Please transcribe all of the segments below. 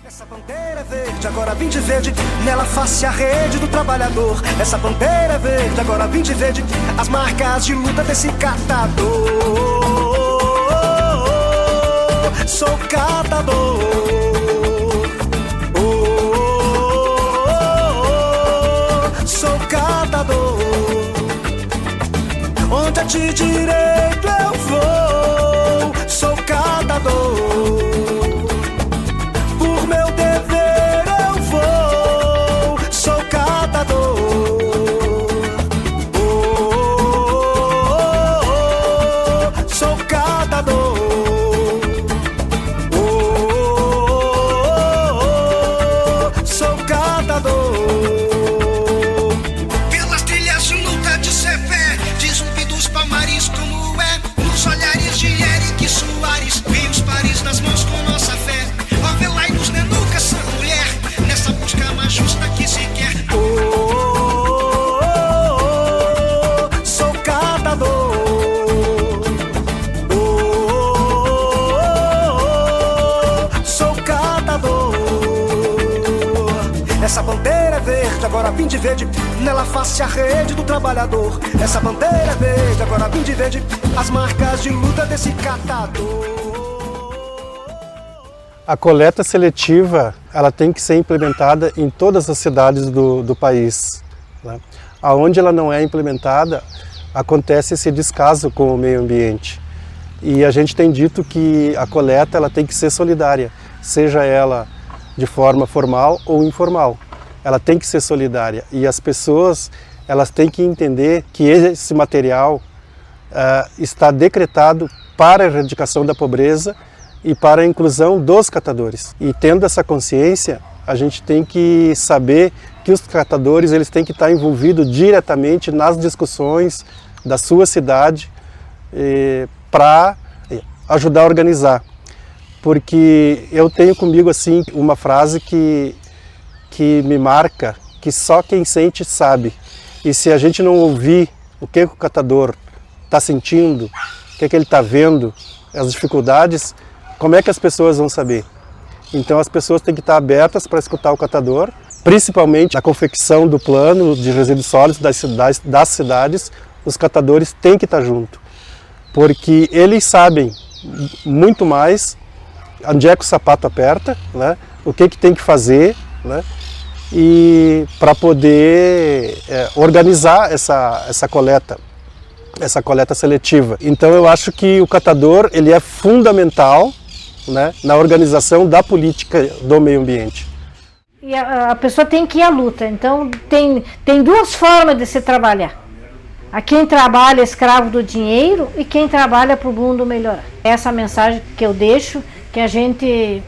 Essa bandeira é verde, agora vim de verde, nela face a rede do trabalhador. Essa bandeira é verde, agora vim de verde, as marcas de luta desse catador. Sou catador. Sou catador. Onde é de direito eu vou. Sou catador. Essa bandeira é verde, agora vim de verde, nela face a rede do trabalhador. Essa bandeira é verde, agora vim de verde, as marcas de luta desse catador. A coleta seletiva, ela tem que ser implementada em todas as cidades do país, né? Aonde ela não é implementada, acontece esse descaso com o meio ambiente. E a gente tem dito que a coleta ela tem que ser solidária, seja ela de forma formal ou informal. Ela tem que ser solidária e as pessoas elas têm que entender que esse material está decretado para a erradicação da pobreza e para a inclusão dos catadores. E tendo essa consciência, a gente tem que saber que os catadores eles têm que estar envolvidos diretamente nas discussões da sua cidade para ajudar a organizar. Porque eu tenho comigo assim uma frase que me marca, que só quem sente sabe. E se a gente não ouvir o que o catador está sentindo, o que ele está vendo, as dificuldades, como é que as pessoas vão saber? Então as pessoas têm que estar abertas para escutar o catador, principalmente a confecção do plano de resíduos sólidos das cidades, os catadores têm que estar junto, porque eles sabem muito mais onde é que o sapato aperta, né? O que tem que fazer, né? E para poder organizar essa coleta seletiva. Então eu acho que o catador ele é fundamental, né, na organização da política do meio ambiente. E a pessoa tem que ir à luta, então tem duas formas de se trabalhar. A quem trabalha escravo do dinheiro e quem trabalha para o mundo melhorar. Essa mensagem que eu deixo, que a gente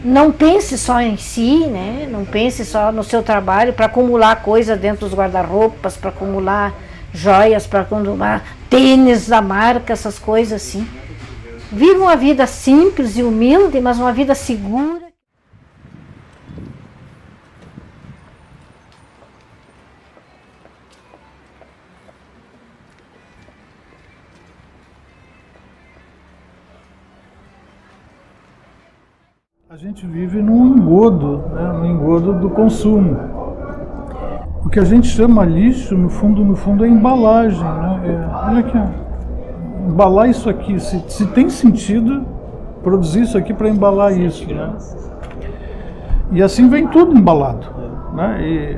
não pense só em si, né? Não pense só no seu trabalho para acumular coisas dentro dos guarda-roupas, para acumular joias, para acumular tênis da marca, essas coisas assim. Viva uma vida simples e humilde, mas uma vida segura. A gente vive num engodo, né? No engodo do consumo. O que a gente chama lixo, no fundo é embalagem, né? Olha aqui, ó. Embalar isso aqui, se tem sentido produzir isso aqui para embalar isso, né? E assim vem tudo embalado, né? E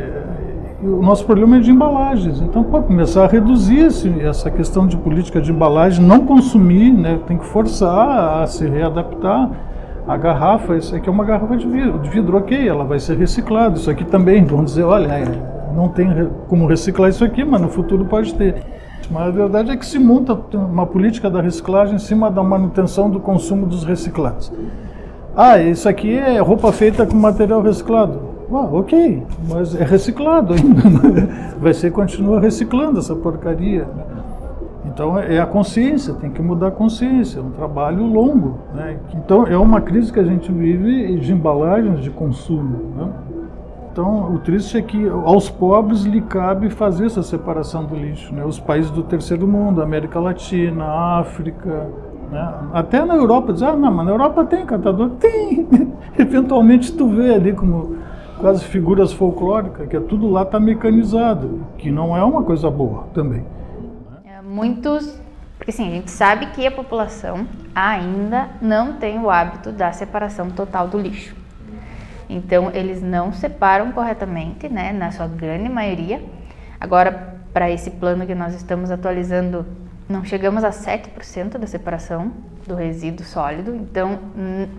o nosso problema é de embalagens, então pode começar a reduzir essa questão de política de embalagem, não consumir, né? Tem que forçar a se readaptar. A garrafa, isso aqui é uma garrafa de vidro, ok, ela vai ser reciclada. Isso aqui também, vamos dizer, olha, não tem como reciclar isso aqui, mas no futuro pode ter. Mas a verdade é que se monta uma política da reciclagem em cima da manutenção do consumo dos reciclados. Ah, isso aqui é roupa feita com material reciclado. Ah, ok, mas é reciclado ainda. Continua reciclando essa porcaria. Então é a consciência, tem que mudar a consciência, é um trabalho longo, né? Então é uma crise que a gente vive de embalagens de consumo, né? Então o triste é que aos pobres lhe cabe fazer essa separação do lixo, né? Os países do terceiro mundo, América Latina, África, né? Até na Europa, diz, não, mas na Europa tem catador? Tem! eventualmente tu vê ali como quase figuras folclóricas, que tudo lá está mecanizado, que não é uma coisa boa também. Muitos, porque assim, a gente sabe que a população ainda não tem o hábito da separação total do lixo. Então, eles não separam corretamente, né, na sua grande maioria. Agora, para esse plano que nós estamos atualizando, não chegamos a 7% da separação do resíduo sólido, então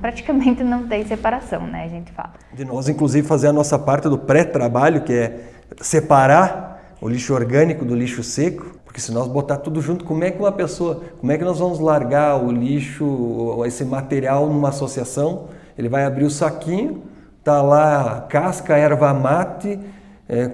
praticamente não tem separação, né, a gente fala. De nós, inclusive, fazer a nossa parte do pré-trabalho, que é separar o lixo orgânico do lixo seco, porque se nós botar tudo junto, como é que nós vamos largar o lixo, esse material numa associação? Ele vai abrir o saquinho, tá lá casca, erva mate,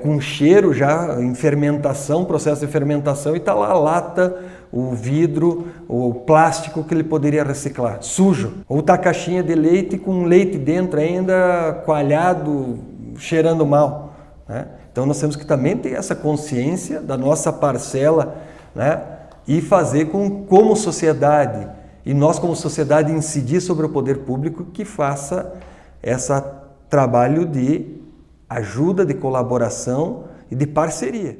com cheiro já, em fermentação, processo de fermentação, e tá lá a lata, o vidro, o plástico que ele poderia reciclar, sujo. Ou tá a caixinha de leite com leite dentro ainda, coalhado, cheirando mal, né? Então nós temos que também ter essa consciência da nossa parcela, né? E fazer como sociedade, e nós como sociedade incidir sobre o poder público que faça esse trabalho de ajuda, de colaboração e de parceria.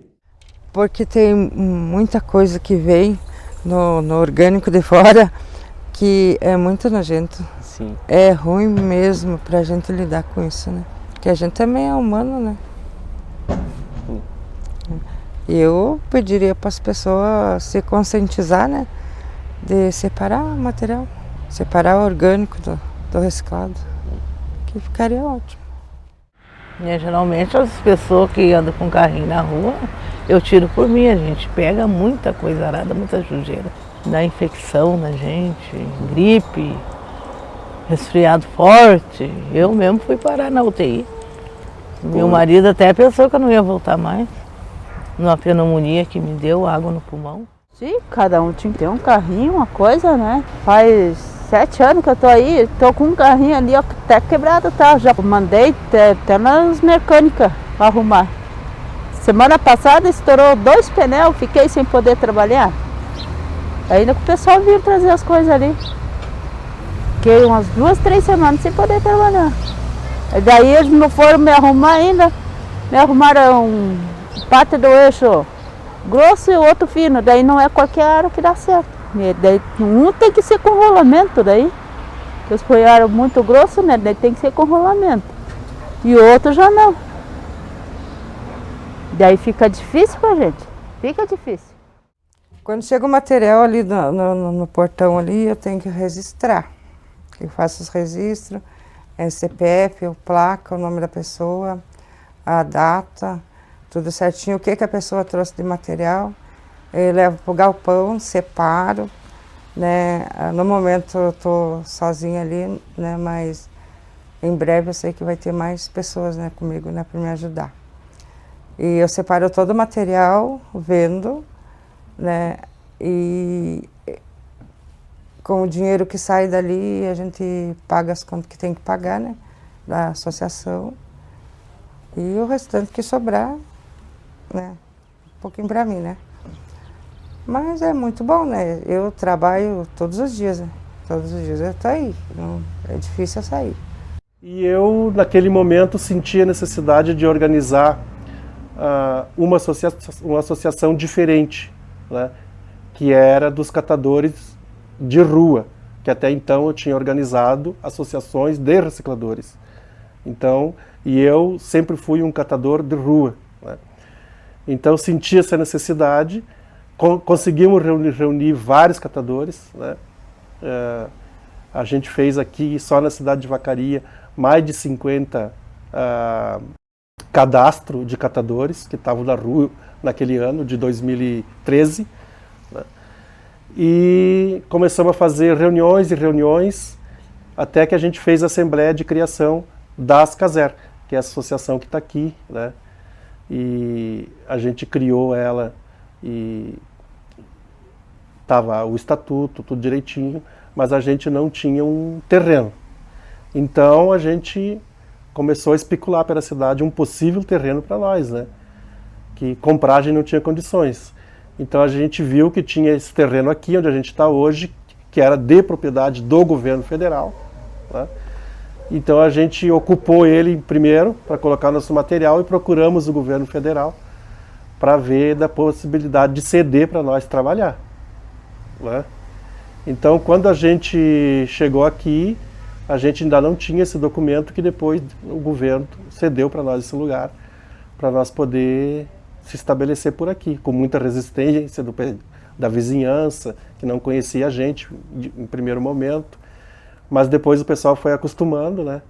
Porque tem muita coisa que vem no orgânico de fora que é muito nojento. Sim. É ruim mesmo pra gente lidar com isso, né? Porque a gente também é humano, né? E eu pediria para as pessoas se conscientizar, né? De separar o material, separar o orgânico do reciclado, que ficaria ótimo. Geralmente as pessoas que andam com carrinho na rua, eu tiro por mim, a gente pega muita coisa arada, muita sujeira. Dá infecção na gente, gripe, resfriado forte. Eu mesmo fui parar na UTI. Meu marido até pensou que eu não ia voltar mais. Numa pneumonia que me deu água no pulmão. Sim, cada um tinha que ter um carrinho, uma coisa, né? Faz 7 anos que eu tô aí, tô com um carrinho ali, ó, até quebrado, tá? Já mandei até nas mecânicas para arrumar. Semana passada estourou 2 pneus, fiquei sem poder trabalhar. Ainda que o pessoal vinha trazer as coisas ali. Fiquei umas 2, 3 semanas sem poder trabalhar. E daí eles não foram me arrumar ainda, me arrumaram parte do eixo grosso e o outro fino, daí não é qualquer aro que dá certo. E daí um tem que ser com rolamento daí. Eles põem aro muito grosso, né? Daí tem que ser com rolamento. E o outro já não. Daí fica difícil pra gente. Fica difícil. Quando chega o material ali no portão ali, eu tenho que registrar. Eu faço os registros, CPF, placa, o nome da pessoa, a data, tudo certinho, o que a pessoa trouxe de material. Eu levo para o galpão, separo, né? No momento eu estou sozinha ali, né? Mas em breve eu sei que vai ter mais pessoas, né, comigo, né, para me ajudar. E eu separo todo o material, vendo, né? E com o dinheiro que sai dali, a gente paga as contas que tem que pagar, né, da associação. E o restante que sobrar, né, um pouquinho para mim, né. Mas é muito bom, né, eu trabalho todos os dias, né, todos os dias eu tô aí, não, é difícil eu sair. E eu, naquele momento, senti a necessidade de organizar uma associação diferente, né, que era dos catadores de rua, que até então eu tinha organizado associações de recicladores. Então, e eu sempre fui um catador de rua, né? Então senti essa necessidade, conseguimos reunir vários catadores, né? A gente fez aqui, só na cidade de Vacaria, mais de 50 cadastro de catadores que estavam na rua naquele ano de 2013, né? E começamos a fazer reuniões e reuniões, até que a gente fez a Assembleia de Criação da Ascaser, que é a associação que está aqui, né? E a gente criou ela e estava o estatuto, tudo direitinho, mas a gente não tinha um terreno. Então a gente começou a especular pela cidade um possível terreno para nós, né? Que comprar a gente não tinha condições. Então a gente viu que tinha esse terreno aqui, onde a gente está hoje, que era de propriedade do governo federal, né? Então a gente ocupou ele primeiro para colocar nosso material e procuramos o governo federal para ver da possibilidade de ceder para nós trabalhar, né? Então quando a gente chegou aqui, a gente ainda não tinha esse documento que depois o governo cedeu para nós esse lugar, para nós poder se estabelecer por aqui, com muita resistência da vizinhança, que não conhecia a gente em primeiro momento, mas depois o pessoal foi acostumando, né?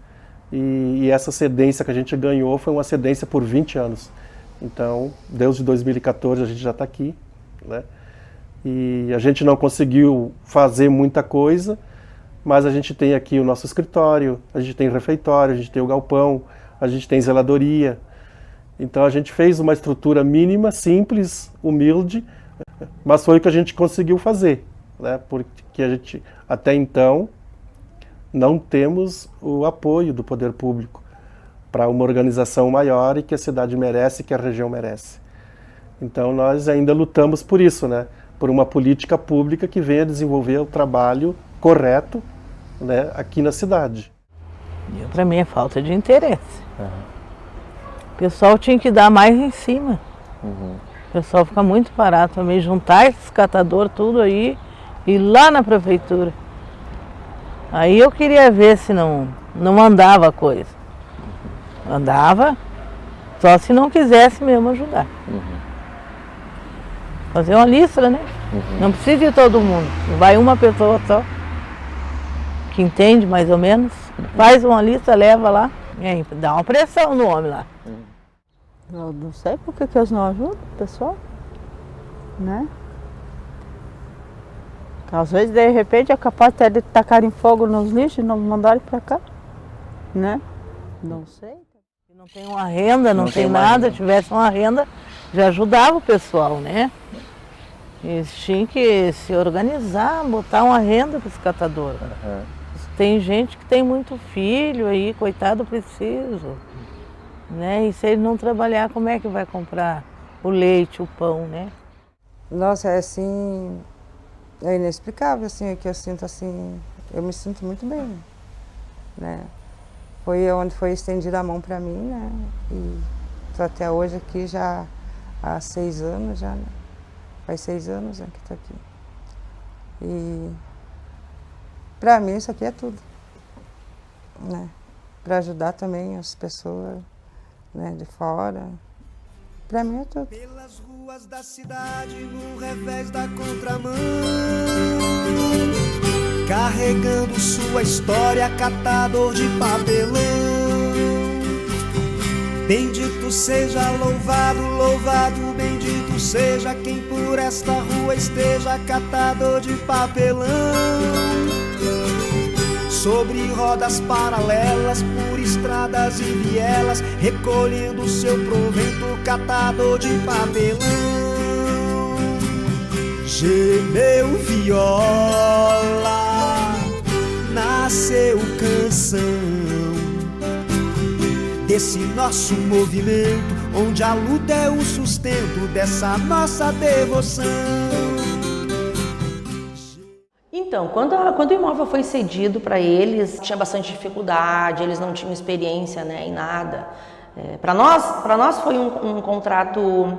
E essa cedência que a gente ganhou foi uma cedência por 20 anos. Então, desde 2014 a gente já está aqui, né? E a gente não conseguiu fazer muita coisa, mas a gente tem aqui o nosso escritório, a gente tem refeitório, a gente tem o galpão, a gente tem zeladoria. Então a gente fez uma estrutura mínima, simples, humilde, mas foi o que a gente conseguiu fazer, né? Porque a gente, até então, não temos o apoio do poder público para uma organização maior e que a cidade merece, que a região merece. Então nós ainda lutamos por isso, né? Por uma política pública que venha desenvolver o trabalho correto, né, aqui na cidade. Para mim é falta de interesse. O pessoal tinha que dar mais em cima. O pessoal fica muito parado também, juntar esses catadores tudo aí e ir lá na prefeitura. Aí eu queria ver se não andava a coisa. Andava, só se não quisesse mesmo ajudar. Fazer uma lista, né? Não precisa de todo mundo. Vai uma pessoa só, que entende mais ou menos, faz uma lista, leva lá, e aí dá uma pressão no homem lá. Eu não sei por que eles não ajudam o pessoal, né? Às vezes, de repente, é capaz até de tacarem fogo nos lixos e não mandarem para cá, né? Não sei. Não tem uma renda, não tem nada, tivesse uma renda, já ajudava o pessoal, né? Eles tinham que se organizar, botar uma renda para os catadores. Tem gente que tem muito filho aí, coitado, preciso. Né? E se ele não trabalhar, como é que vai comprar o leite, o pão, né? Nossa, é assim, é inexplicável, assim, que eu sinto assim, eu me sinto muito bem, né? Foi onde foi estendida a mão para mim, né? E tô até hoje aqui já há 6 anos já, né? Faz 6 anos, né, que tô aqui. E para mim isso aqui é tudo, né? Para ajudar também as pessoas, né, de fora. Pra mim é tudo. Pelas ruas da cidade, no revés da contramão, carregando sua história, catador de papelão. Bendito seja, louvado, louvado, bendito seja quem por esta rua esteja, catador de papelão. Sobre rodas paralelas, por estradas e vielas, recolhendo seu provento, catador de papelão. Gemeu viola, nasceu canção desse nosso movimento, onde a luta é o sustento dessa nossa devoção. Então, quando o imóvel foi cedido para eles, tinha bastante dificuldade, eles não tinham experiência, né, em nada. Para nós foi um contrato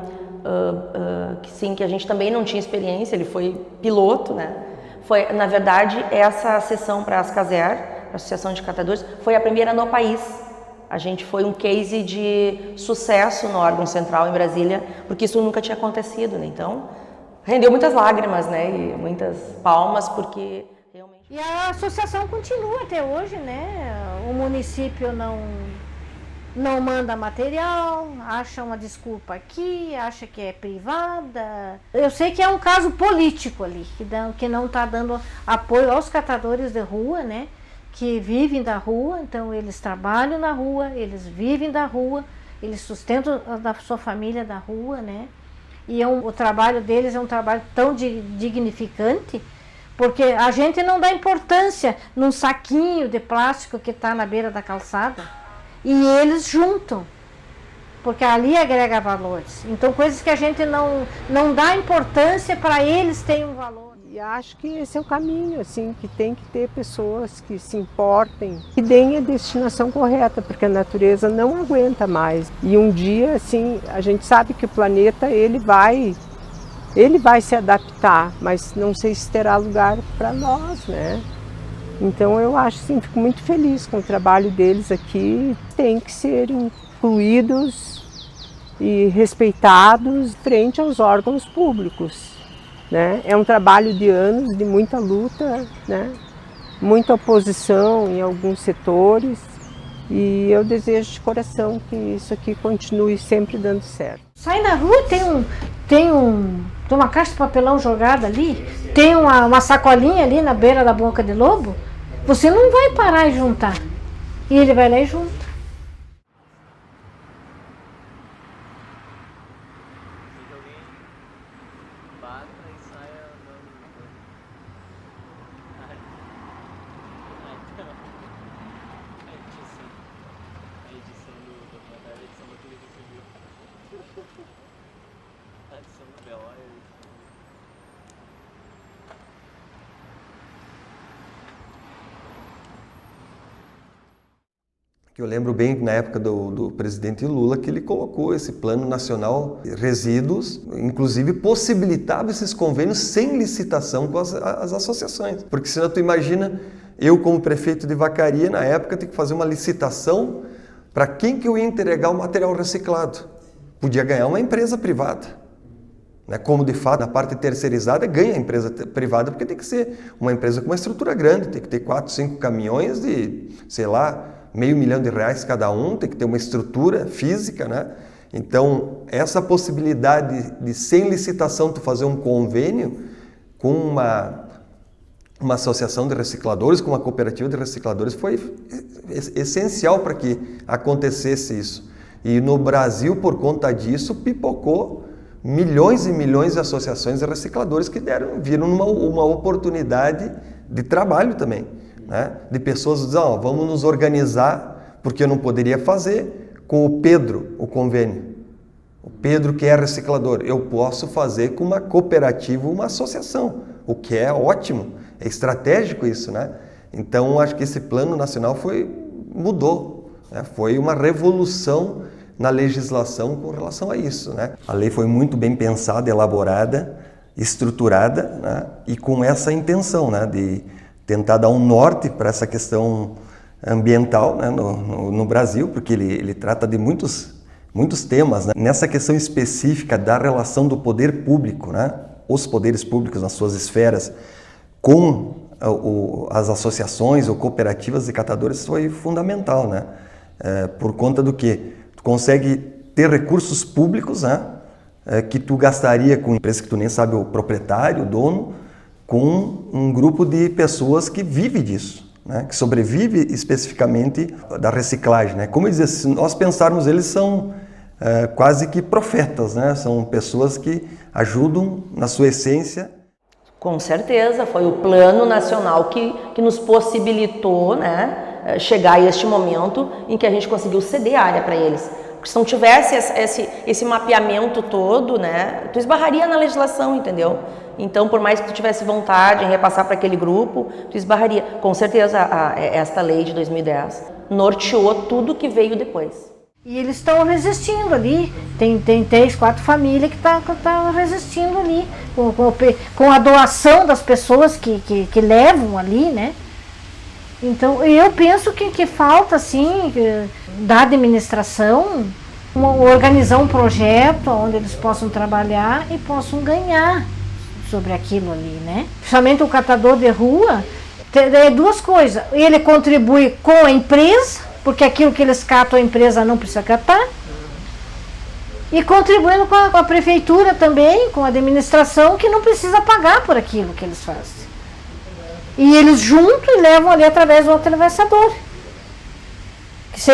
que a gente também não tinha experiência, ele foi piloto, né? Foi, na verdade, essa sessão para a Ascaser, a Associação de Catadores, foi a primeira no país. A gente foi um case de sucesso no órgão central em Brasília, porque isso nunca tinha acontecido, né? Então, rendeu muitas lágrimas, né, e muitas palmas, porque realmente... E a associação continua até hoje, né? O município não manda material, acha uma desculpa aqui, acha que é privada. Eu sei que é um caso político ali, que não está dando apoio aos catadores de rua, né? Que vivem da rua, então eles trabalham na rua, eles vivem da rua, eles sustentam a sua família da rua, né? E o trabalho deles é um trabalho tão dignificante, porque a gente não dá importância num saquinho de plástico que está na beira da calçada, e eles juntam, porque ali agrega valores. Então coisas que a gente não dá importância, para eles têm um valor. E acho que esse é o caminho, assim, que tem que ter pessoas que se importem, que deem a destinação correta, porque a natureza não aguenta mais. E um dia, assim, a gente sabe que o planeta, ele vai se adaptar, mas não sei se terá lugar para nós, né? Então eu acho, assim, fico muito feliz com o trabalho deles aqui. Tem que ser incluídos e respeitados frente aos órgãos públicos, né? É um trabalho de anos, de muita luta, né? Muita oposição em alguns setores, e eu desejo de coração que isso aqui continue sempre dando certo. Sai na rua, tem uma caixa de papelão jogada ali, tem uma sacolinha ali na beira da boca de lobo, você não vai parar e juntar. E ele vai lá e junta. Eu lembro bem na época do presidente Lula que ele colocou esse Plano Nacional de Resíduos, inclusive possibilitava esses convênios sem licitação com as associações. Porque senão tu imagina, eu como prefeito de Vacaria, na época, ter que fazer uma licitação para quem que eu ia entregar o material reciclado. Podia ganhar uma empresa privada. Né? Como de fato, na parte terceirizada, ganha a empresa privada, porque tem que ser uma empresa com uma estrutura grande, tem que ter 4, 5 caminhões de, sei lá, R$500 mil cada um, tem que ter uma estrutura física, né? Então, essa possibilidade de sem licitação tu fazer um convênio com uma associação de recicladores, com uma cooperativa de recicladores, foi essencial para que acontecesse isso. E no Brasil, por conta disso, pipocou milhões e milhões de associações de recicladores que viram uma oportunidade de trabalho também. Né? De pessoas dizendo, vamos nos organizar, porque eu não poderia fazer com o Pedro o convênio. O Pedro que é reciclador, eu posso fazer com uma cooperativa, uma associação, o que é ótimo, é estratégico isso, né? Então acho que esse plano nacional mudou, né? Foi uma revolução na legislação com relação a isso, né? A lei foi muito bem pensada, elaborada, estruturada, né? E com essa intenção, né? De tentar dar um norte para essa questão ambiental, né, no Brasil, porque ele trata de muitos temas, né? Nessa questão específica da relação do poder público, né, os poderes públicos nas suas esferas, com as associações ou cooperativas de catadores foi fundamental, né? Por conta do que tu consegue ter recursos públicos, né, que tu gastaria com empresas que tu nem sabe o proprietário, o dono, com um grupo de pessoas que vive disso, né? Que sobrevive especificamente da reciclagem, né? Como eu dizia, se nós pensarmos, eles são quase que profetas, né? São pessoas que ajudam na sua essência. Com certeza, foi o Plano Nacional que nos possibilitou, né, chegar a este momento em que a gente conseguiu ceder área para eles. Porque se não tivesse esse mapeamento todo, né, tu esbarraria na legislação, entendeu? Então, por mais que tu tivesse vontade em repassar para aquele grupo, tu esbarraria. Com certeza, esta lei de 2010 norteou tudo que veio depois. E eles estão resistindo ali, tem 3, 4 famílias que estão resistindo ali, com a doação das pessoas que levam ali, né? Então, eu penso que falta, assim, da administração, organizar um projeto onde eles possam trabalhar e possam ganhar sobre aquilo ali, né? Principalmente o catador de rua, tem 2 coisas. Ele contribui com a empresa, porque aquilo que eles catam a empresa não precisa catar, e contribuindo com a prefeitura também, com a administração, que não precisa pagar por aquilo que eles fazem. E eles juntam e levam ali através do atravessador. Se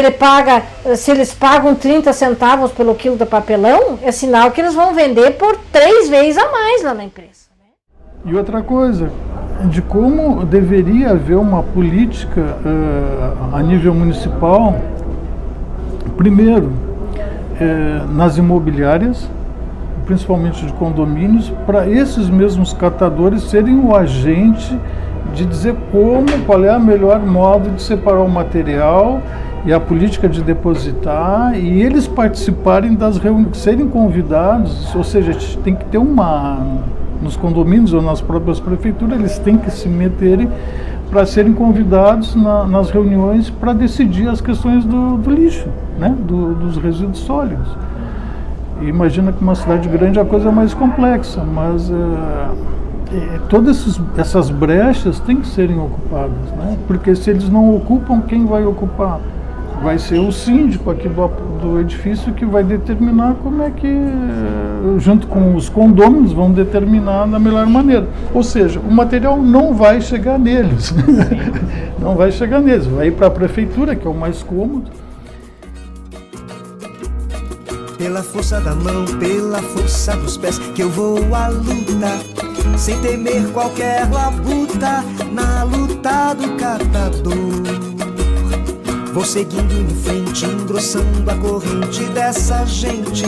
eles pagam 30 centavos pelo quilo de papelão, é sinal que eles vão vender por 3 vezes a mais lá na empresa. E outra coisa, de como deveria haver uma política a nível municipal, primeiro, nas imobiliárias, principalmente de condomínios, para esses mesmos catadores serem o agente de dizer qual é a melhor modo de separar o material e a política de depositar, e eles participarem das reuniões, serem convidados, ou seja, tem que ter nos condomínios ou nas próprias prefeituras, eles têm que se meterem para serem convidados nas reuniões para decidir as questões do lixo, né? Dos resíduos sólidos. E imagina que uma cidade grande a coisa é mais complexa, mas todas essas brechas têm que serem ocupadas, né? Porque se eles não ocupam, quem vai ocupar? Vai ser o síndico aqui do edifício que vai determinar como é que, junto com os condôminos, vão determinar da melhor maneira. Ou seja, o material não vai chegar neles. Não vai chegar neles, vai ir para a prefeitura, que é o mais cômodo. Pela força da mão, pela força dos pés, que eu vou à luta, sem temer qualquer labuta, na luta do catador. Vou seguindo em frente, engrossando a corrente dessa gente.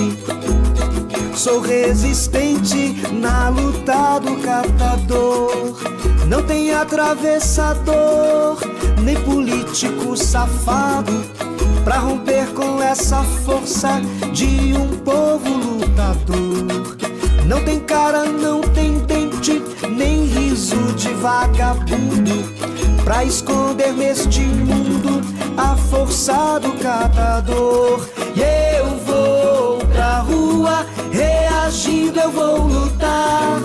Sou resistente na luta do catador. Não tem atravessador, nem político safado, pra romper com essa força de um povo lutador. Não tem cara, não tem dente, nem riso de vagabundo, pra esconder neste mundo a força do catador. E eu vou pra rua, reagindo eu vou lutar.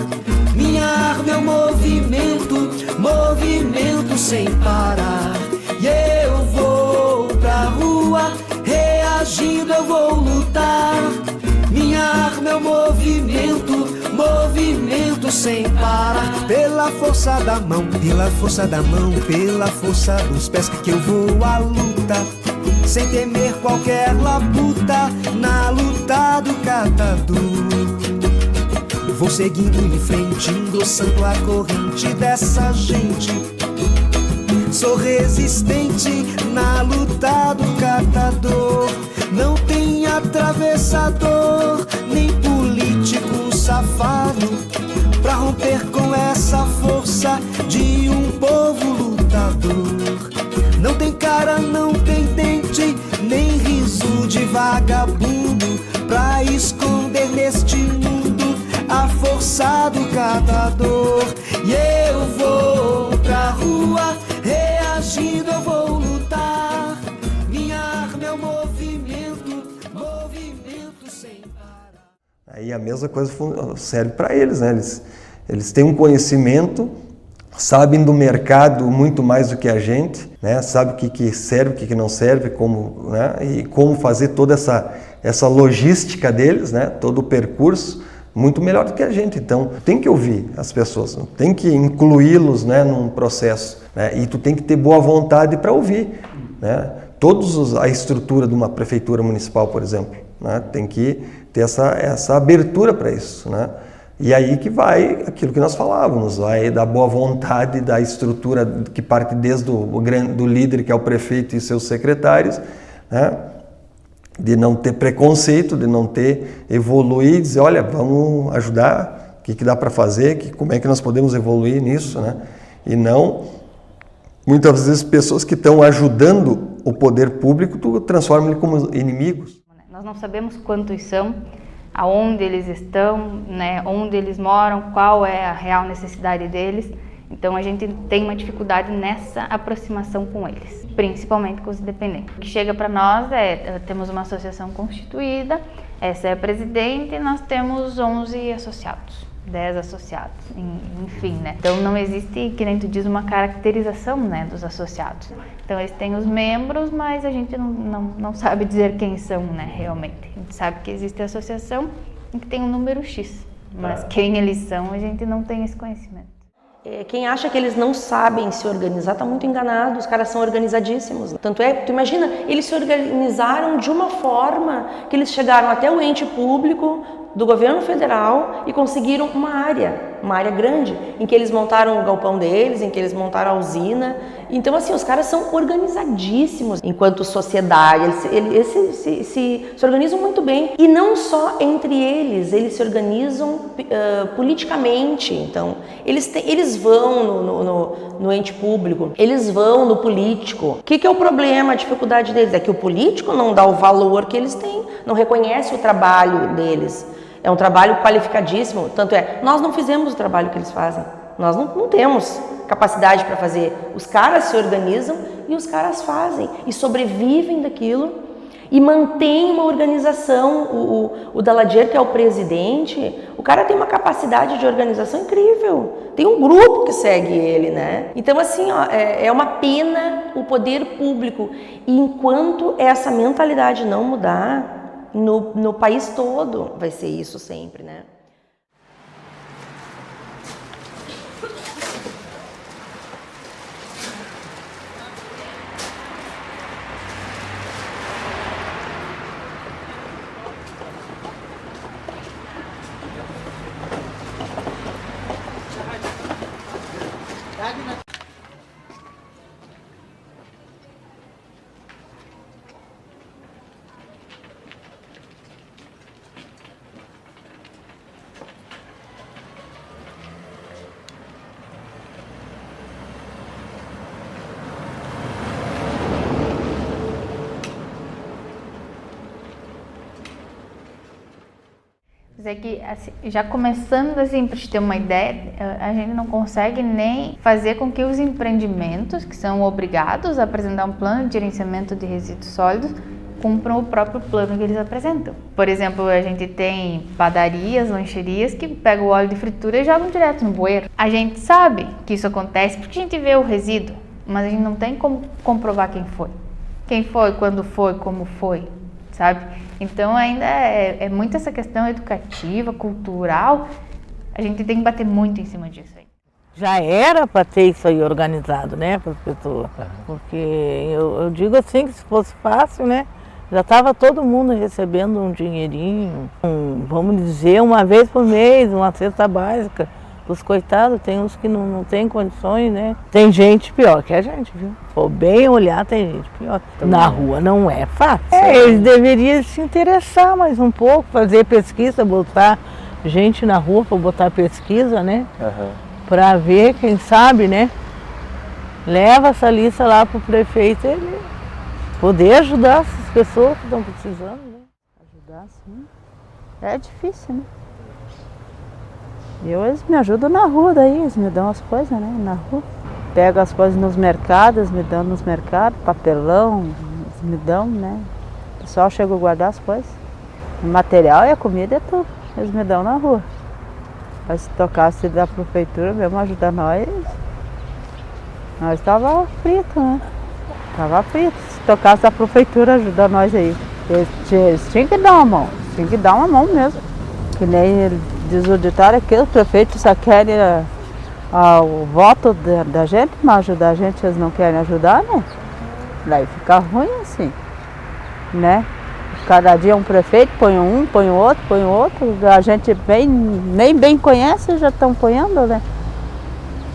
Minha arma é o movimento, movimento sem parar. E eu vou pra rua, reagindo eu vou lutar. Minha arma é o movimento, movimento sem parar. Pela força da mão, pela força da mão, pela força dos pés, que eu vou à luta, sem temer qualquer labuta, na luta do catador. Vou seguindo em frente, engrossando a corrente dessa gente. Sou resistente na luta do catador. Não tem atravessador, nem político safado, pra romper com essa força de um povo lutador. Não tem cara, não tem dente, nem riso de vagabundo, pra esconder neste mundo a força do catador. E eu vou pra rua, reagindo eu vou lutar. Minha arma é o movimento, movimento sem parar. Aí a mesma coisa serve para eles, né? Eles têm um conhecimento, sabem do mercado muito mais do que a gente, né? Sabem o que serve, o que não serve, como, né? E como fazer toda essa logística deles, né? Todo o percurso, muito melhor do que a gente. Então, tem que ouvir as pessoas, tem que incluí-los, né, num processo, né? E tu tem que ter boa vontade para ouvir, né? A estrutura de uma prefeitura municipal, por exemplo, né? Tem que ter essa abertura para isso, né? E aí que vai aquilo que nós falávamos, vai da boa vontade, da estrutura que parte desde do líder, que é o prefeito e seus secretários, né? De não ter preconceito, de não ter evoluir, dizer, olha, vamos ajudar, o que dá para fazer, como é que nós podemos evoluir nisso, né? E não, muitas vezes, pessoas que estão ajudando o poder público, tu transforma eles como inimigos. Nós não sabemos quantos são, aonde eles estão, né, onde eles moram, qual é a real necessidade deles. Então a gente tem uma dificuldade nessa aproximação com eles, principalmente com os dependentes. O que chega para nós temos uma associação constituída, essa é a presidente e nós temos 11 associados, 10 associados, enfim, né? Então não existe, que nem tu diz, uma caracterização, né, dos associados. Então eles têm os membros, mas a gente não sabe dizer quem são, né, realmente. A gente sabe que existe a associação e que tem um número X, mas quem eles são a gente não tem esse conhecimento. Quem acha que eles não sabem se organizar está muito enganado, os caras são organizadíssimos. Tanto é, tu imagina, eles se organizaram de uma forma que eles chegaram até o ente público do governo federal e conseguiram uma área. uma área grande, em que eles montaram o galpão deles, em que eles montaram a usina. Então, assim, os caras são organizadíssimos enquanto sociedade, eles se organizam muito bem. E não só entre eles se organizam politicamente. Então, eles vão no ente público, eles vão no político. O que é o problema, a dificuldade deles? É que o político não dá o valor que eles têm, não reconhece o trabalho deles. É um trabalho qualificadíssimo, tanto é, nós não fizemos o trabalho que eles fazem, nós não temos capacidade para fazer. Os caras se organizam e os caras fazem e sobrevivem daquilo e mantêm uma organização. O Daladier, que é o presidente, o cara tem uma capacidade de organização incrível, tem um grupo que segue ele, né? Então, assim, ó, é uma pena o poder público, e enquanto essa mentalidade não mudar, no país todo vai ser isso sempre, né? É que, assim, já começando assim, para te ter uma ideia, a gente não consegue nem fazer com que os empreendimentos, que são obrigados a apresentar um plano de gerenciamento de resíduos sólidos, cumpram o próprio plano que eles apresentam. Por exemplo, a gente tem padarias, lancherias que pegam o óleo de fritura e jogam direto no bueiro. A gente sabe que isso acontece porque a gente vê o resíduo, mas a gente não tem como comprovar quem foi. Quem foi, quando foi, como foi, sabe? Então ainda é muito essa questão educativa, cultural, a gente tem que bater muito em cima disso aí. Já era para ter isso aí organizado, né, para as pessoas, porque eu digo assim que se fosse fácil, né, já estava todo mundo recebendo um dinheirinho, vamos dizer, uma vez por mês, uma cesta básica. Os coitados, tem uns que não tem condições, né? Tem gente pior que a gente, viu? For bem olhar, tem gente pior. Na rua não é fácil. Eles deveriam se interessar mais um pouco, fazer pesquisa, botar gente na rua para botar pesquisa, né? Para ver, quem sabe, né? Leva essa lista lá para o prefeito, ele poder ajudar essas pessoas que estão precisando, né? Ajudar, sim. É difícil, né? Eles me ajudam na rua daí, eles me dão as coisas, né, na rua. Pego as coisas nos mercados, me dão nos mercados, papelão, eles me dão, né. O pessoal chega a guardar as coisas. O material e a comida é tudo, eles me dão na rua. Mas se tocasse da prefeitura mesmo ajudar nós estava frito, né. Tava frito. Se tocasse da prefeitura ajudar nós aí. Eles tinham que dar uma mão, tinham que dar uma mão mesmo. Que nem ele diz o ditado que os prefeitos só querem o voto da gente, mas ajudar a gente eles não querem ajudar, né? Daí fica ruim assim, né? Cada dia um prefeito, põe um, põe o outro, a gente nem bem conhece, já estão ponhando, né?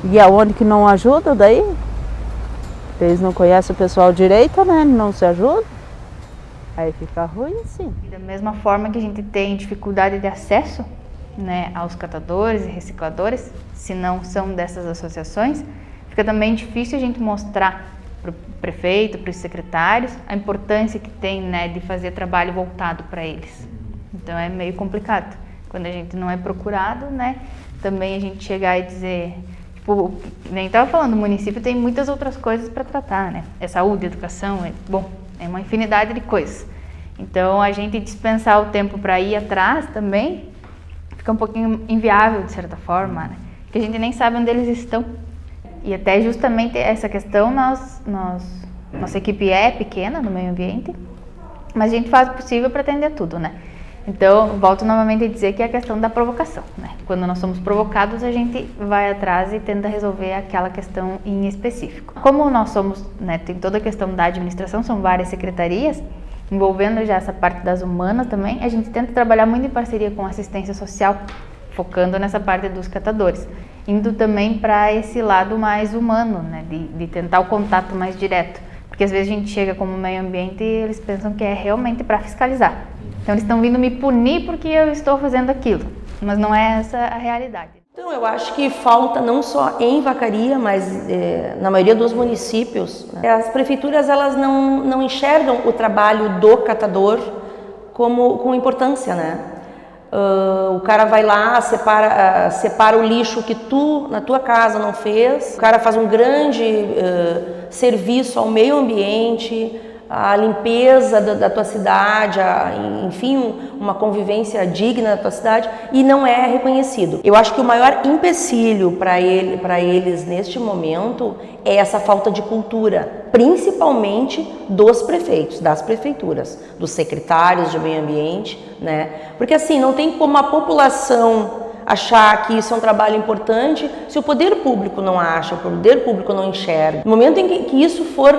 E aonde que não ajuda daí? Eles não conhecem o pessoal direito, né? Não se ajudam. Aí fica ruim, sim. Da mesma forma que a gente tem dificuldade de acesso, né, aos catadores e recicladores, se não são dessas associações, fica também difícil a gente mostrar para o prefeito, para os secretários, a importância que tem, né, de fazer trabalho voltado para eles. Então é meio complicado. Quando a gente não é procurado, né, também a gente chegar e dizer, tipo, nem estava falando, o município tem muitas outras coisas para tratar, né? É saúde, educação, é uma infinidade de coisas. Então, a gente dispensar o tempo para ir atrás também fica um pouquinho inviável, de certa forma, né? Porque a gente nem sabe onde eles estão. E até justamente essa questão, nossa equipe é pequena no meio ambiente, mas a gente faz o possível para atender tudo, né? Então, volto novamente a dizer que é a questão da provocação, né? Quando nós somos provocados, a gente vai atrás e tenta resolver aquela questão em específico. Como nós somos, né, tem toda a questão da administração, são várias secretarias, envolvendo já essa parte das humanas também, a gente tenta trabalhar muito em parceria com assistência social, focando nessa parte dos catadores, indo também para esse lado mais humano, né, de tentar o contato mais direto, porque às vezes a gente chega como meio ambiente e eles pensam que é realmente para fiscalizar. Então eles estão vindo me punir porque eu estou fazendo aquilo, mas não é essa a realidade. Então, eu acho que falta não só em Vacaria, mas na maioria dos municípios, né? As prefeituras elas não enxergam o trabalho do catador com importância, né? O cara vai lá, separa o lixo que tu, na tua casa, não fez. O cara faz um grande serviço ao meio ambiente, a limpeza da tua cidade, enfim, uma convivência digna da tua cidade, e não é reconhecido. Eu acho que o maior empecilho para eles neste momento é essa falta de cultura, principalmente dos prefeitos, das prefeituras, dos secretários de meio ambiente, né? Porque assim, não tem como a população achar que isso é um trabalho importante se o poder público não acha, o poder público não enxerga. No momento em que isso for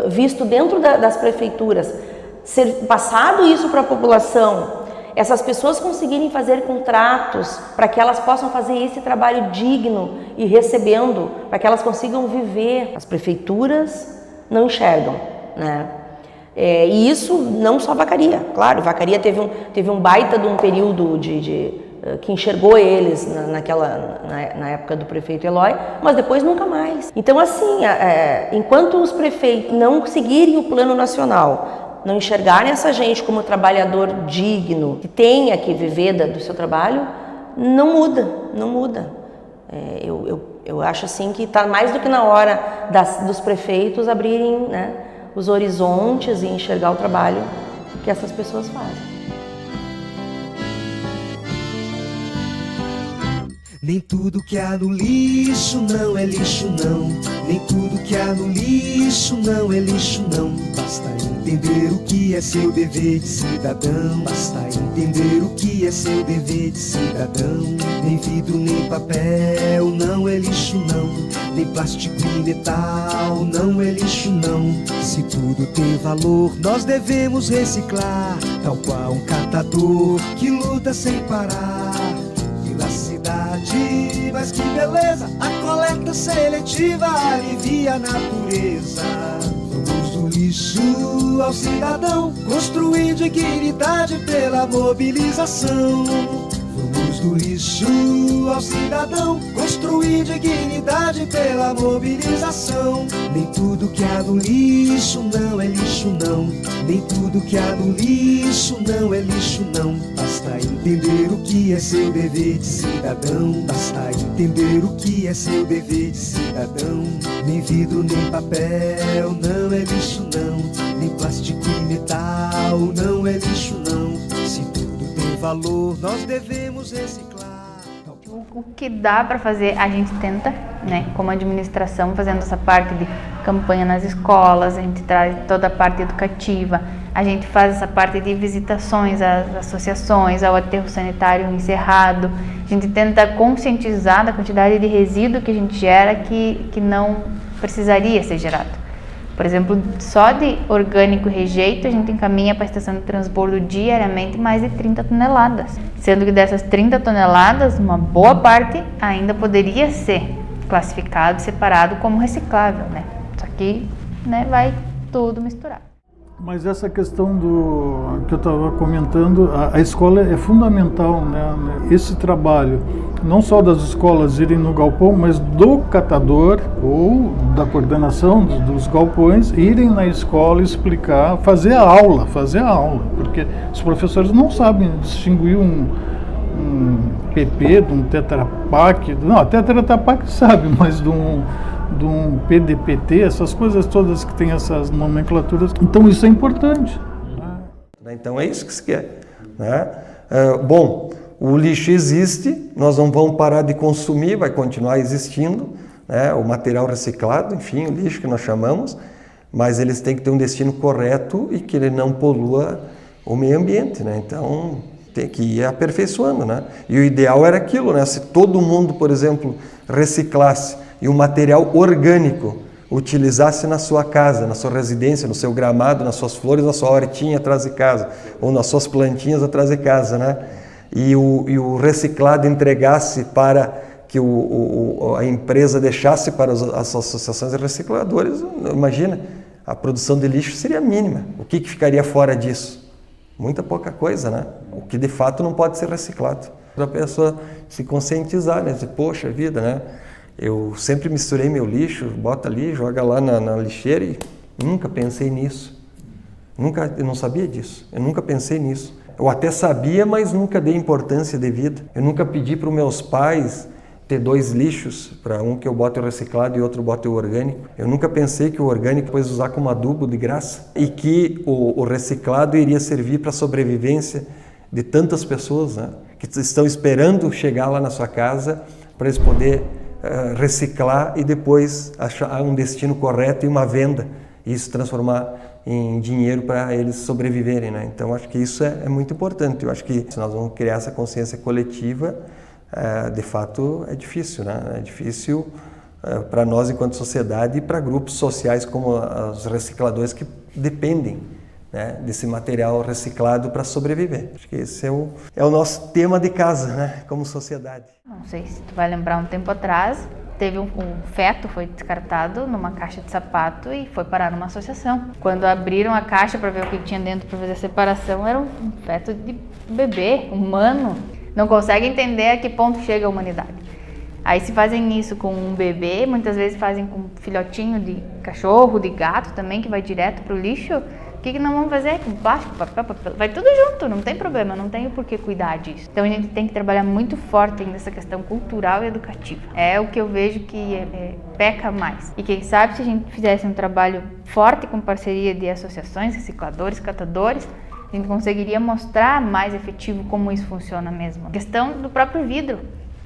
visto dentro das prefeituras, ser passado isso para a população, essas pessoas conseguirem fazer contratos para que elas possam fazer esse trabalho digno e recebendo, para que elas consigam viver. As prefeituras não enxergam, né? E isso não só Vacaria, claro, Vacaria teve um baita de um período que enxergou eles na época do prefeito Eloy, mas depois nunca mais. Então assim, enquanto os prefeitos não seguirem o plano nacional, não enxergarem essa gente como trabalhador digno, que tenha que viver do seu trabalho, não muda. Eu acho assim que está mais do que na hora dos prefeitos abrirem, né, os horizontes e enxergar o trabalho que essas pessoas fazem. Nem tudo que há no lixo não é lixo não. Nem tudo que há no lixo não é lixo não. Basta entender o que é seu dever de cidadão. Basta entender o que é seu dever de cidadão. Nem vidro nem papel não é lixo não. Nem plástico e metal não é lixo não. Se tudo tem valor nós devemos reciclar, tal qual um catador que luta sem parar pela cidade. Mas que beleza, a coleta seletiva alivia a natureza. Vamos do lixo ao cidadão, construir dignidade pela mobilização. Vamos do lixo ao cidadão, construir dignidade pela mobilização. Nem tudo que há no lixo não é lixo não. Nem tudo que há no lixo não é lixo não. Basta entender o que é seu dever de cidadão. Basta entender o que é seu dever de cidadão. Nem vidro nem papel não é lixo não. Nem plástico e metal não é lixo não. Se tudo tem valor nós devemos reciclar. O que dá para fazer, a gente tenta, né, como administração, fazendo essa parte de campanha nas escolas, a gente traz toda a parte educativa, a gente faz essa parte de visitações às associações, ao aterro sanitário encerrado, a gente tenta conscientizar da quantidade de resíduo que a gente gera que não precisaria ser gerado. Por exemplo, só de orgânico e rejeito a gente encaminha para a estação de transbordo diariamente mais de 30 toneladas. Sendo que dessas 30 toneladas, uma boa parte ainda poderia ser classificado e separado como reciclável, né? Só que, né, vai tudo misturado. Mas essa questão que eu estava comentando, a escola é fundamental, né? Esse trabalho, não só das escolas irem no galpão, mas do catador ou da coordenação dos galpões irem na escola explicar, fazer a aula, porque os professores não sabem distinguir um PP de um Tetra Pak, não, até Tetra Pak sabe, mas de um PDPT, essas coisas todas que tem essas nomenclaturas. Então isso é importante. Então é isso que se quer, né? Bom, o lixo existe, nós não vamos parar de consumir, vai continuar existindo, né? O material reciclado, enfim, o lixo que nós chamamos, mas eles têm que ter um destino correto e que ele não polua o meio ambiente, né? Então tem que ir aperfeiçoando, né? E o ideal era aquilo, né? Se todo mundo, por exemplo, reciclasse e o material orgânico utilizasse na sua casa, na sua residência, no seu gramado, nas suas flores, na sua hortinha atrás de casa, ou nas suas plantinhas atrás de casa, né? e o reciclado entregasse para que a empresa deixasse para as associações de recicladores, imagina, a produção de lixo seria mínima. O que ficaria fora disso? Muita pouca coisa, né? O que de fato não pode ser reciclado. Para a pessoa se conscientizar, né? Dizer, poxa vida, né? Eu sempre misturei meu lixo, bota ali, joga lá na lixeira e nunca pensei nisso. Eu não sabia disso, eu nunca pensei nisso. Eu até sabia, mas nunca dei importância devida. Eu nunca pedi para os meus pais ter 2 lixos, para um que eu boto o reciclado e outro boto o orgânico. Eu nunca pensei que o orgânico depois usar como adubo de graça e que o reciclado iria servir para a sobrevivência de tantas pessoas, né, que estão esperando chegar lá na sua casa para eles poder reciclar e depois achar um destino correto e uma venda e isso transformar em dinheiro para eles sobreviverem, né? Então acho que isso é muito importante. Eu acho que se nós vamos criar essa consciência coletiva, de fato é difícil, né? É difícil para nós enquanto sociedade e para grupos sociais como os recicladores que dependem, né, desse material reciclado para sobreviver. Acho que esse é o nosso tema de casa, né, como sociedade. Não sei se tu vai lembrar, um tempo atrás teve um feto, foi descartado numa caixa de sapato e foi parar numa associação. Quando abriram a caixa para ver o que tinha dentro para fazer a separação, era um feto de bebê, humano. Não consegue entender a que ponto chega a humanidade. Aí se fazem isso com um bebê, muitas vezes fazem com um filhotinho de cachorro, de gato também, que vai direto para o lixo. O que não vamos fazer? Com plástico, papel, vai tudo junto, não tem problema, não tem por que cuidar disso. Então a gente tem que trabalhar muito forte nessa questão cultural e educativa. É o que eu vejo que peca mais. E quem sabe se a gente fizesse um trabalho forte com parceria de associações, recicladores, catadores, a gente conseguiria mostrar mais efetivo como isso funciona mesmo. A questão do próprio vidro.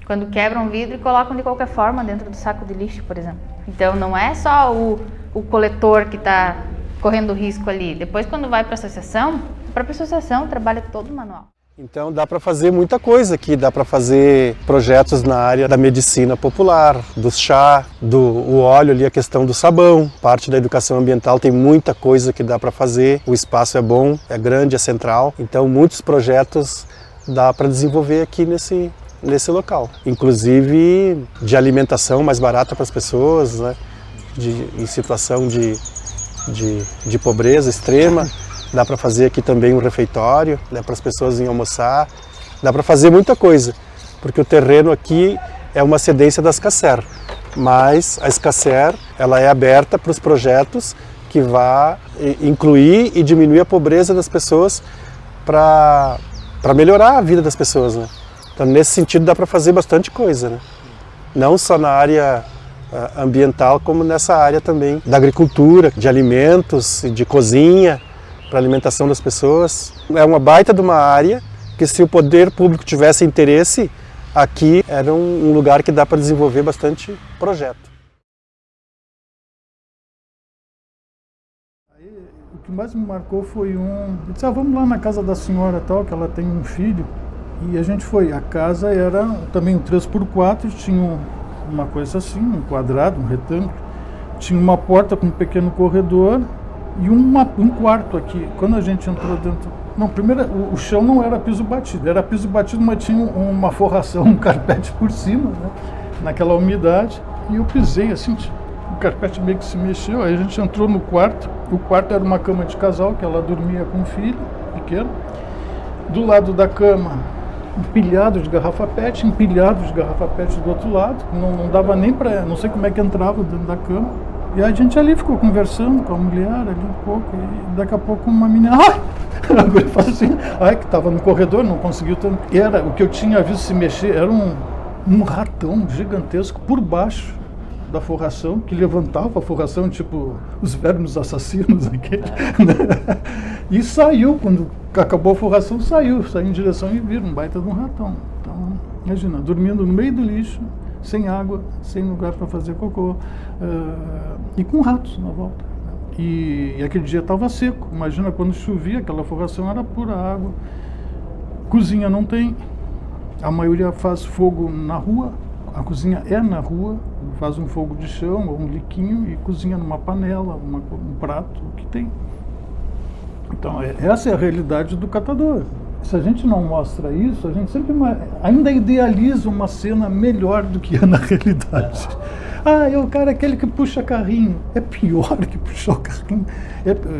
Quando quebram o vidro e colocam de qualquer forma dentro do saco de lixo, por exemplo. Então não é só o coletor que está correndo risco ali. Depois, quando vai para a associação, a própria associação trabalha todo o manual. Então dá para fazer muita coisa aqui, dá para fazer projetos na área da medicina popular, do chá, o óleo ali, a questão do sabão, parte da educação ambiental, tem muita coisa que dá para fazer, o espaço é bom, é grande, é central, então muitos projetos dá para desenvolver aqui nesse local. Inclusive de alimentação mais barata para as pessoas, né? Em situação de pobreza extrema. Dá para fazer aqui também um refeitório, dá para as pessoas irem almoçar, dá para fazer muita coisa, porque o terreno aqui é uma cedência da Escacer, mas a Escacer ela é aberta para os projetos que vá incluir e diminuir a pobreza das pessoas para melhorar a vida das pessoas, né? Então nesse sentido dá para fazer bastante coisa, né? Não só na área ambiental, como nessa área também da agricultura, de alimentos, de cozinha, para a alimentação das pessoas. É uma baita de uma área que, se o poder público tivesse interesse, aqui era um lugar que dá para desenvolver bastante projeto. O que mais me marcou foi eu disse, vamos lá na casa da senhora tal, que ela tem um filho, e a gente foi. A casa era também um 3x4, tinha uma coisa assim, um quadrado, um retângulo, tinha uma porta com um pequeno corredor, e um quarto aqui. Quando a gente entrou dentro... Não, primeiro o chão não era piso batido, era piso batido, mas tinha uma forração, um carpete por cima, né? Naquela umidade. E eu pisei assim, o carpete meio que se mexeu, aí a gente entrou no quarto. O quarto era uma cama de casal, que ela dormia com um filho pequeno. Do lado da cama, empilhado de garrafa PET do outro lado. Não dava nem para... Não sei como é que entrava dentro da cama. E a gente ali ficou conversando com a mulher ali um pouco, e daqui a pouco uma menina, agora fala assim, que estava no corredor, não conseguiu tanto. Era, o que eu tinha visto se mexer, era um ratão gigantesco por baixo da forração, que levantava a forração, tipo os vermes assassinos aqui, né? E saiu, quando acabou a forração, saiu em direção e viram um baita de um ratão. Então, imagina, dormindo no meio do lixo, sem água, sem lugar para fazer cocô, e com ratos na volta. E aquele dia estava seco, imagina quando chovia, aquela forração era pura água. Cozinha não tem, a maioria faz fogo na rua, a cozinha é na rua, faz um fogo de chão ou um liquinho e cozinha numa panela, um prato, o que tem. Então essa é a realidade do catador. Se a gente não mostra isso, a gente sempre ainda idealiza uma cena melhor do que é na realidade. Ah, é o cara aquele que puxa carrinho. É pior que puxar o carrinho.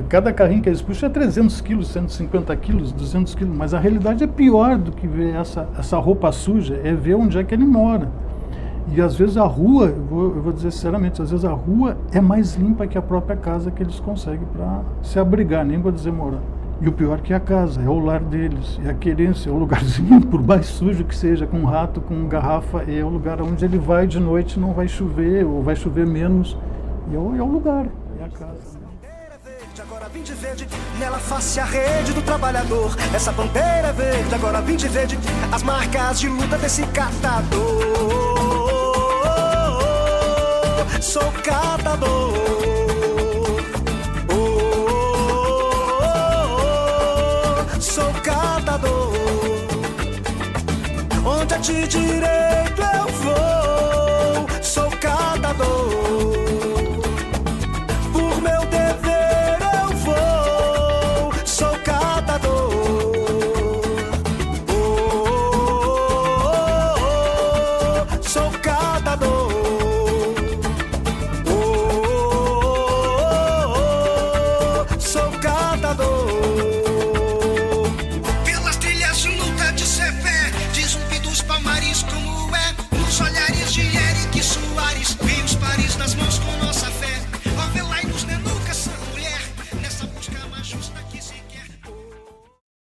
Cada carrinho que eles puxam é 300 quilos, 150 quilos, 200 quilos. Mas a realidade é pior do que ver essa roupa suja, é ver onde é que ele mora. E às vezes a rua, eu vou dizer sinceramente, às vezes a rua é mais limpa que a própria casa que eles conseguem para se abrigar, nem vou dizer morar. E o pior que é a casa, é o lar deles, é a querência, é o lugarzinho, por mais sujo que seja, com rato, com garrafa, é o lugar onde ele vai de noite, não vai chover, ou vai chover menos, e é o lugar, é a casa. Agora vim de verde, nela face a rede do trabalhador. Essa bandeira é verde, agora vim de verde, as marcas de luta desse catador. Sou catador. Sou catador. Onde eu te direi?